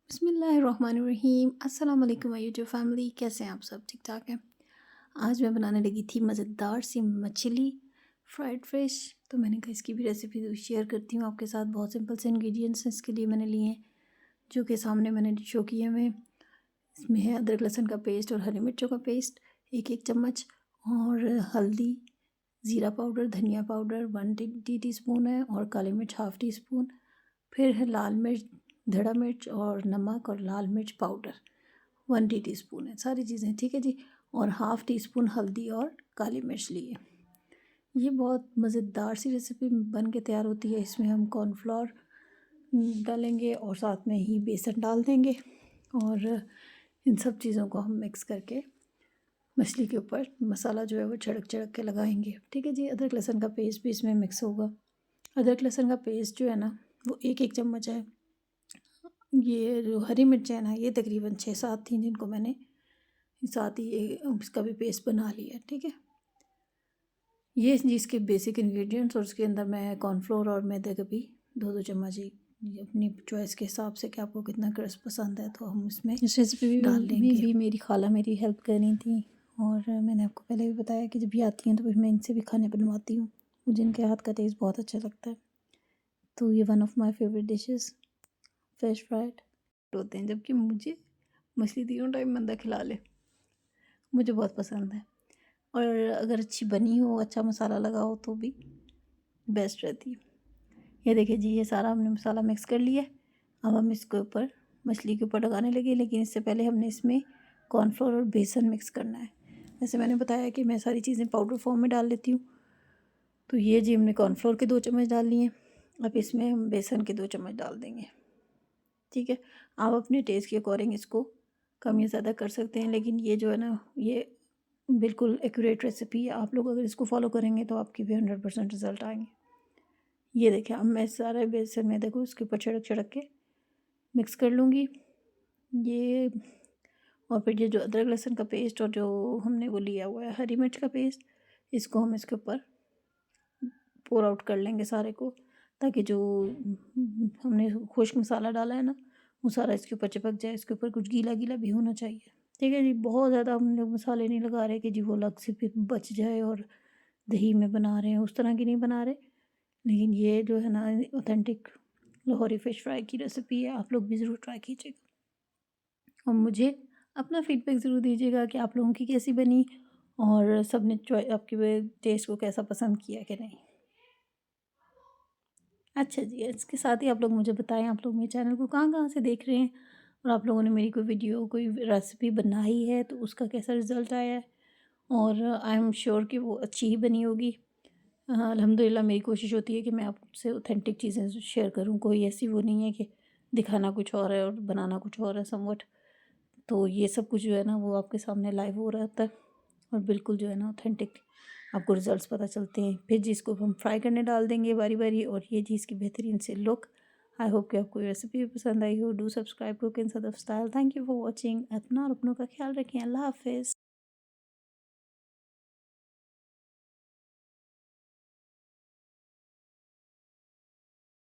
बिस्मिल्लाहिर्रहमानिर्रहीम। अस्सलाम वालेकुम माय यूट्यूब फैमिली, कैसे हैं आप सब? ठीक ठाक हैं। आज मैं बनाने लगी थी मज़ेदार सी मछली फ्राइड फ़िश। तो मैंने कहा इसकी भी रेसिपी शेयर करती हूँ आपके साथ। बहुत सिंपल से इंग्रेडिएंट्स हैं इसके लिए मैंने लिए हैं, जो कि सामने मैंने शो किए हुए। इसमें है अदरक लहसुन का पेस्ट और हरी मिर्चों का पेस्ट 1-1 चम्मच, और हल्दी, ज़ीरा पाउडर, धनिया पाउडर 1 टीस्पून है, और काली मिर्च हाफ़ टी स्पून। फिर है लाल मिर्च, धड़ा मिर्च और नमक और लाल मिर्च पाउडर 1 टीस्पून है। सारी चीज़ें ठीक है जी। और हाफ़ टी स्पून हल्दी और काली मिर्च लिए। ये बहुत मज़ेदार सी रेसिपी बन के तैयार होती है। इसमें हम कॉर्नफ्लोर डालेंगे और साथ में ही बेसन डाल देंगे, और इन सब चीज़ों को हम मिक्स करके मछली के ऊपर मसाला जो है वो छिड़क छिड़क के लगाएंगे। ठीक है जी। अदरक लहसुन का पेस्ट भी इसमें मिक्स होगा। अदरक लहसुन का पेस्ट जो है ना वो 1-1 चम्मच है। ये जो हरी मिर्च है ना ये तकरीबन 6-7 थी, जिनको मैंने साथ ही इसका भी पेस्ट बना लिया। ठीक है। ये जी इसके बेसिक इंग्रेडिएंट्स, और उसके अंदर मैं कॉर्नफ्लोर और मैदे का भी 2-2 चम्मच ही, ये अपनी चॉइस के हिसाब से कि आपको कितना क्रिस्प पसंद है तो हम इसमें इस रेसिपी डाल में लेंगे। भी मेरी खाला मेरी हेल्प कर रही थी, और मैंने आपको पहले भी बताया कि जब भी आती हैं तो फिर मैं इनसे भी खाने बनवाती हूँ। मुझे इनके हाथ का टेस्ट बहुत अच्छा लगता है। तो ये one of my favourite dishes fish fried होते हैं, जबकि मुझे मछली तीनों टाइम बंदा खिला ले, मुझे बहुत पसंद है। और अगर अच्छी बनी हो, अच्छा मसाला लगा हो तो भी बेस्ट रहती है। ये देखिए जी, ये सारा हमने मसाला मिक्स कर लिया। अब हम इसके ऊपर मछली के ऊपर लगाने लगे, लेकिन इससे पहले हमने इसमें कॉर्नफ्लोर और बेसन मिक्स करना है। जैसे मैंने बताया कि मैं सारी चीज़ें पाउडर फॉर्म में डाल लेती हूँ। तो ये जी हमने कॉर्नफ्लोर के 2 चम्मच डाल लिए। अब इसमें हम बेसन के 2 चम्मच डाल देंगे। ठीक है। आप अपने टेस्ट के अकॉर्डिंग इसको कम या ज़्यादा कर सकते हैं, लेकिन ये जो है ना ये बिल्कुल एक्यूरेट रेसिपी है। आप लोग अगर इसको फॉलो करेंगे तो आपकी भी 100% रिज़ल्ट आएंगे। ये देखिए, अब मैं सारे बेसन में देखो इसके ऊपर छिड़क छिड़क के मिक्स कर लूँगी ये। और फिर ये जो अदरक लहसुन का पेस्ट और जो हमने वो लिया हुआ है हरी मिर्च का पेस्ट, इसको हम इसके ऊपर पोर आउट कर लेंगे सारे को, ताकि जो हमने खुश्क मसाला डाला है ना वो सारा इसके ऊपर चिपक जाए। इसके ऊपर कुछ गीला गीला भी होना चाहिए। ठीक है जी। बहुत ज़्यादा हम लोग मसाले नहीं लगा रहे कि जी वो अलग से फिर बच जाए और दही में बना रहे हैं उस तरह की नहीं बना रहे। लेकिन ये जो है ना ऑथेंटिक लाहौरी फ़िश फ्राई की रेसिपी है, आप लोग भी ज़रूर ट्राई कीजिएगा। और मुझे अपना फ़ीडबैक ज़रूर दीजिएगा कि आप लोगों की कैसी बनी, और सब ने आपके टेस्ट को कैसा पसंद किया कि नहीं। अच्छा जी, इसके साथ ही आप लोग मुझे बताएं आप लोग मेरे चैनल को कहाँ कहाँ से देख रहे हैं, और आप लोगों ने मेरी कोई वीडियो कोई रेसिपी बनाई है तो उसका कैसा रिज़ल्ट आया है। और आई एम श्योर कि वो अच्छी ही बनी होगी। अल्हम्दुलिल्लाह मेरी कोशिश होती है कि मैं आपसे ऑथेंटिक चीज़ें शेयर करूँ। कोई ऐसी वो नहीं है कि दिखाना कुछ और है और बनाना कुछ और है समवट। तो ये सब कुछ जो है ना वो आपके सामने लाइव हो रहा होता है, और बिल्कुल जो है ना ऑथेंटिक आपको रिजल्ट्स पता चलते हैं। फिर जी इसको हम फ्राई करने डाल देंगे बारी बारी, और ये जी इसकी बेहतरीन से लुक। आई होप कि आपको ये रेसिपी पसंद आई हो। Do subscribe cook in Sadaf style. Thank you for watching. अपना और अपनों का ख्याल रखें। अल्लाह हाफिज़।